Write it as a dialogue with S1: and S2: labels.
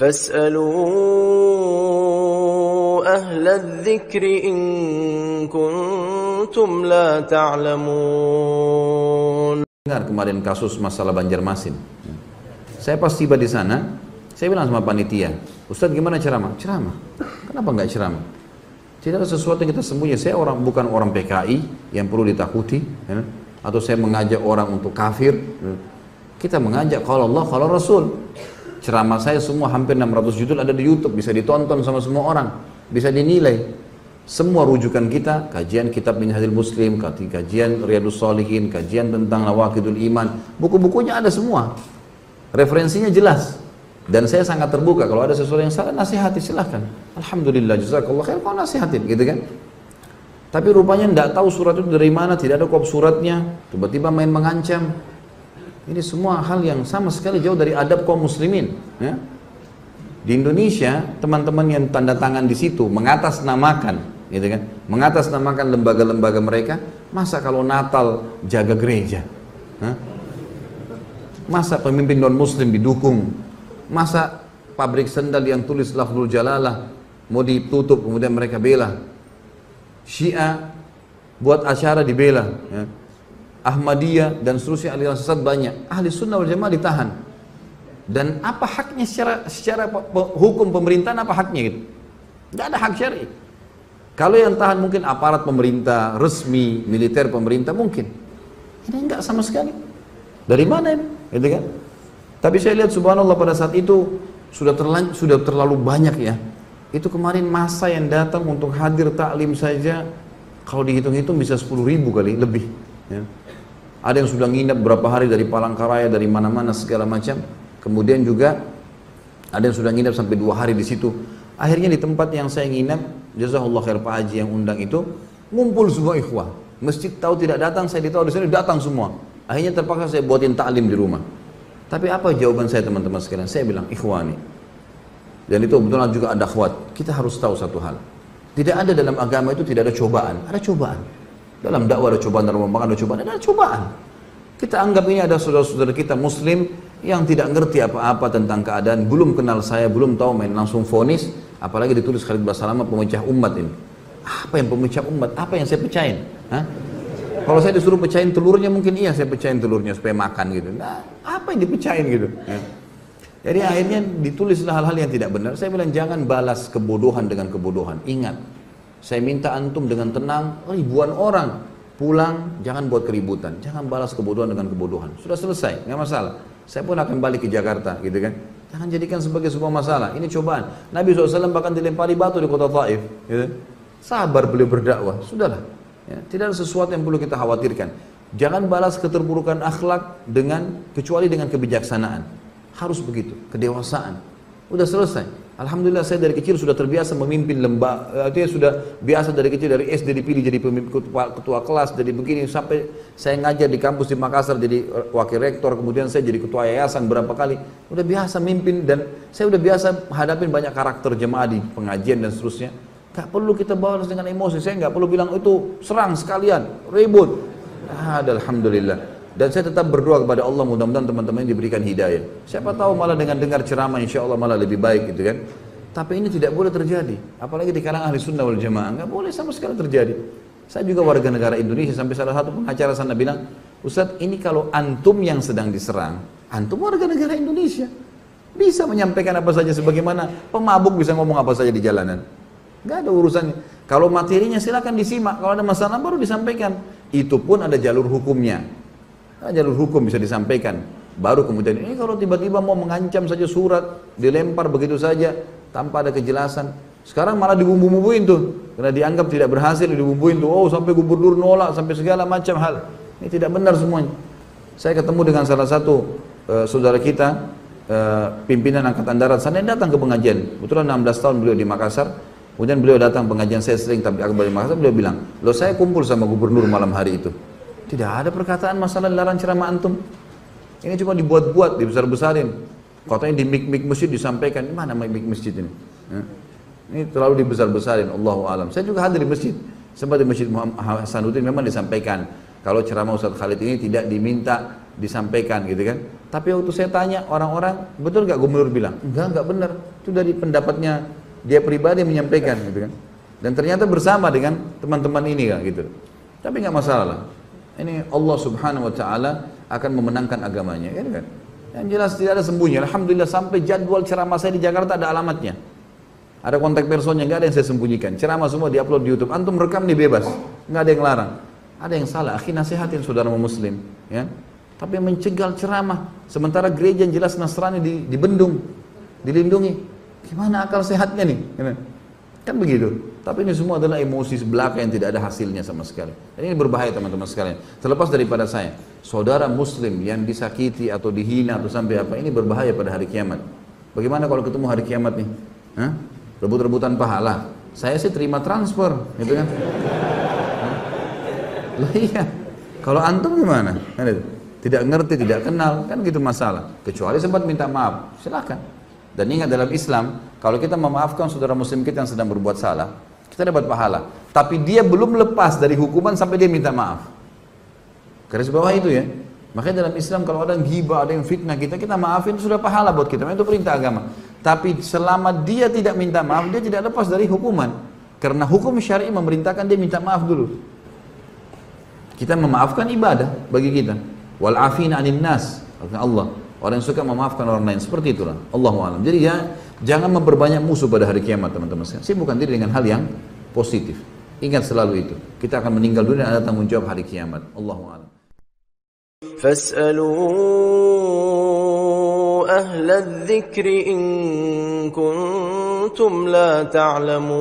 S1: فاسألوا أهل الذكر إن كنتم لا تعلمون.
S2: Dengar kemarin kasus masalah Banjarmasin. Saya pas tiba di sana, saya bilang sama panitia, Ustadz gimana ceramah? Ceramah. Kenapa nggak ceramah? Tidak ada sesuatu yang kita sembunyi. Saya bukan orang PKI yang perlu ditakuti, ya? Atau saya mengajak orang untuk kafir. Kita mengajak kalau Allah, kalau Rasul. Ceramah saya semua hampir 600 judul ada di YouTube, bisa ditonton sama semua orang, bisa dinilai. Semua rujukan kita, kajian kitab Minhajul Muslim, kajian Riyadhus Shalihin, kajian tentang Nawaqidul Iman, buku-bukunya ada semua. Referensinya jelas. Dan saya sangat terbuka, kalau ada sesuatu yang salah, nasihati silahkan. Alhamdulillah, jazakallah khair, kau nasihatin, gitu kan. Tapi rupanya tidak tahu surat itu dari mana, tidak ada kop suratnya, tiba-tiba main mengancam. Ini semua hal yang sama sekali jauh dari adab kaum muslimin. Ya. Di Indonesia, teman-teman yang tanda tangan di situ, mengatasnamakan, gitu kan, mengatasnamakan lembaga-lembaga mereka, masa kalau Natal jaga gereja? Hah? Masa pemimpin non-muslim didukung? Masa pabrik sendal yang tulis lafzul jalalah mau ditutup kemudian mereka bela? Syiah buat acara dibela, ya. Ahmadiyah dan seterusnya aliran sesat banyak. Ahli sunnah wal jamaah ditahan. Dan apa haknya secara hukum pemerintahan, apa haknya gitu? Tidak ada hak syar'i. Kalau yang tahan mungkin aparat pemerintah, resmi, militer pemerintah mungkin. Ini enggak sama sekali. Dari mana ini? Gitu kan? Tapi saya lihat subhanallah pada saat itu sudah terlalu banyak ya. Itu kemarin masa yang datang untuk hadir taklim saja, kalau dihitung-hitung bisa 10.000 kali lebih. Ya. Ada yang sudah nginep berapa hari dari Palangkaraya, dari mana-mana segala macam. Kemudian juga ada yang sudah nginep sampai 2 hari di situ. Akhirnya di tempat yang saya nginep, jazakallah khair Pak Haji yang undang itu, ngumpul semua ikhwah. Masjid tahu tidak datang, saya ditahu di sini datang semua. Akhirnya terpaksa saya buatin taklim di rumah. Tapi apa jawaban saya teman-teman sekalian? Saya bilang, ikhwani. Dan itu betul juga ada akhwat. Kita harus tahu satu hal. Tidak ada dalam agama itu tidak ada cobaan. Ada cobaan. Dalam dakwah ada cobaan, dalam pembangunan ada cobaan. Ada cobaan. Kita anggap ini ada saudara-saudara kita muslim yang tidak ngerti apa-apa tentang keadaan, belum kenal saya, belum tahu, main langsung vonis, apalagi ditulis Khalid Basalamah pemecah umat ini. Apa yang pemecah umat? Apa yang saya pecahin? Hah? Kalau saya disuruh pecahin telurnya mungkin iya saya pecahin telurnya supaya makan gitu. Nah, apa yang dipecahin gitu? Ya. Jadi akhirnya ditulislah hal-hal yang tidak benar. Saya bilang jangan balas kebodohan dengan kebodohan. Ingat, saya minta antum dengan tenang, ribuan orang pulang, jangan buat keributan, jangan balas kebodohan dengan kebodohan. Sudah selesai, nggak masalah. Saya pun akan balik ke Jakarta, gitu kan? Jangan jadikan sebagai sebuah masalah. Ini cobaan. Nabi SAW bahkan dilempari batu di kota Taif. Gitu. Sabar beliau berdakwah, sudahlah. Ya, tidak ada sesuatu yang perlu kita khawatirkan. Jangan balas keterburukan akhlak kecuali dengan kebijaksanaan. Harus begitu, kedewasaan. Udah selesai. Alhamdulillah saya dari kecil sudah terbiasa memimpin lembaga. Artinya sudah biasa dari kecil, dari SD dipilih jadi ketua kelas, jadi begini sampai saya ngajar di kampus di Makassar jadi wakil rektor, kemudian saya jadi ketua yayasan berapa kali. Udah biasa mimpin dan saya udah biasa hadapin banyak karakter jemaah di pengajian dan seterusnya. Gak perlu kita balas dengan emosi. Saya gak perlu bilang itu serang sekalian, ribut. Alhamdulillah. Dan saya tetap berdoa kepada Allah mudah-mudahan teman-teman diberikan hidayah. Siapa tahu malah dengan dengar ceramah insya Allah malah lebih baik gitu kan. Tapi ini tidak boleh terjadi. Apalagi di kalangan ahli sunnah wal jamaah. Gak boleh sama sekali terjadi. Saya juga warga negara Indonesia sampai salah satu pengacara sana bilang, Ustadz ini kalau antum yang sedang diserang, antum warga negara Indonesia. Bisa menyampaikan apa saja sebagaimana pemabuk bisa ngomong apa saja di jalanan. Gak ada urusannya. Kalau materinya silakan disimak. Kalau ada masalah baru disampaikan. Itu pun ada jalur hukumnya. Jalur hukum bisa disampaikan. Baru kemudian ini kalau tiba-tiba mau mengancam saja surat, dilempar begitu saja tanpa ada kejelasan. Sekarang malah dibumbu-bumbuin tuh. Karena dianggap tidak berhasil dibumbuin tuh. Oh sampai gubernur nolak, sampai segala macam hal. Ini tidak benar semuanya. Saya ketemu dengan salah satu saudara kita, pimpinan Angkatan Darat sana yang datang ke pengajian. Kebetulan 16 tahun beliau di Makassar. Kemudian beliau datang pengajian saya sering tapi akbar di Makassar, beliau bilang, loh saya kumpul sama gubernur malam hari itu. Tidak ada perkataan masalah dilarang ceramah antum. Ini cuma dibuat-buat, dibesar-besarin. Katanya di mik-mik masjid disampaikan. Mana mik-mik masjid ini? Ini terlalu dibesar-besarin. Allahu a'lam. Saya juga hadir di masjid. Sempat di Masjid Muhammad Hasanuddin memang disampaikan. Kalau ceramah Ustaz Khalid ini tidak diminta disampaikan gitu kan. Tapi waktu saya tanya orang-orang, betul nggak gubernur bilang? Enggak benar. Itu dari pendapatnya dia pribadi menyampaikan gitu kan. Dan ternyata bersama dengan teman-teman ini kan gitu. Tapi nggak masalah. Ini Allah Subhanahu wa taala akan memenangkan agamanya, kan? Yang jelas tidak ada sembunyi. Alhamdulillah sampai jadwal ceramah saya di Jakarta ada alamatnya. Ada kontak personnya, nggak ada yang saya sembunyikan. Ceramah semua diupload di YouTube. Antum rekam nih bebas, nggak ada yang larang. Ada yang salah, akhi nasihatin saudara muslim, ya. Tapi mencegal ceramah, sementara gereja yang jelas Nasrani dibendung, dilindungi. Gimana akal sehatnya nih? Kan begitu. Tapi ini semua adalah emosi belaka yang tidak ada hasilnya sama sekali. Dan ini berbahaya teman-teman sekalian. Terlepas daripada saya, saudara muslim yang disakiti atau dihina atau sampai apa, ini berbahaya pada hari kiamat. Bagaimana kalau ketemu hari kiamat nih? Hah? Rebut-rebutan pahala. Saya sih terima transfer, gitu kan? Lah iya. Kalau antum gimana? Tidak ngerti, tidak kenal, kan gitu masalah. Kecuali sempat minta maaf, silakan. Dan ingat dalam Islam, kalau kita memaafkan saudara muslim kita yang sedang berbuat salah, kita dapat pahala. Tapi dia belum lepas dari hukuman sampai dia minta maaf. Garis bawah itu ya. Makanya dalam Islam kalau ada yang ghibah, ada yang fitnah kita maafin, itu sudah pahala buat kita. Itu perintah agama. Tapi selama dia tidak minta maaf, dia tidak lepas dari hukuman. Karena hukum syar'i memerintahkan dia minta maaf dulu. Kita memaafkan ibadah bagi kita. Wal afina 'anil nas, kata Allah. Orang yang suka memaafkan orang lain, seperti itulah. Allahu a'lam. Jadi ya, jangan memperbanyak musuh pada hari kiamat, teman-teman sekalian. Sibukkan diri dengan hal yang positif. Ingat selalu itu. Kita akan meninggal dunia dan ada tanggung jawab hari kiamat. Allahu a'lam.
S1: فاسألوا أهل الذكر إن كنتم لا تعلمون